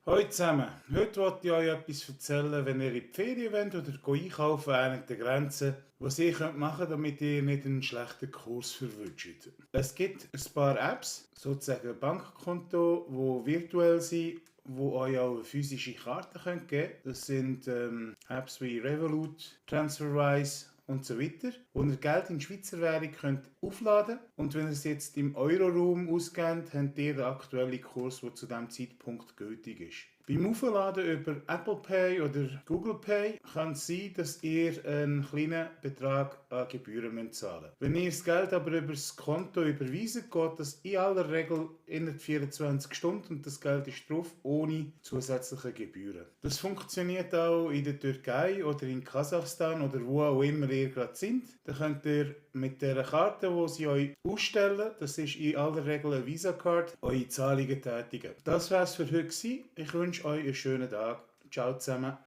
Hallo zusammen. Heute wollte ich euch etwas erzählen, wenn ihr in die Ferien wollt oder einkaufen während der Grenze, was ihr machen könnt, damit ihr nicht einen schlechten Kurs verwünscht. Es gibt ein paar Apps, sozusagen ein Bankkonto, die virtuell sind, wo euch auch eine physische Karte geben können. Das sind Apps wie Revolut, TransferWise und so weiter, wo ihr Geld in Schweizer Währung könnt aufladen und wenn ihr es jetzt im Euroraum ausgebt, habt ihr den aktuellen Kurs, der zu diesem Zeitpunkt gültig ist. Beim Aufladen über Apple Pay oder Google Pay kann es sein, dass ihr einen kleinen Betrag an Gebühren zahlen müsst. Wenn ihr das Geld aber über das Konto überweisen, geht das in aller Regel innerhalb 24 Stunden und das Geld ist drauf, ohne zusätzliche Gebühren. Das funktioniert auch in der Türkei oder in Kasachstan oder wo auch immer ihr gerade sind. Da könnt ihr mit der Karte, die sie euch ausstellen, das ist in aller Regel eine Visa-Card, eure Zahlungen tätigen. Das war es für heute. Ich wünsche euch einen schönen Tag. Ciao zusammen.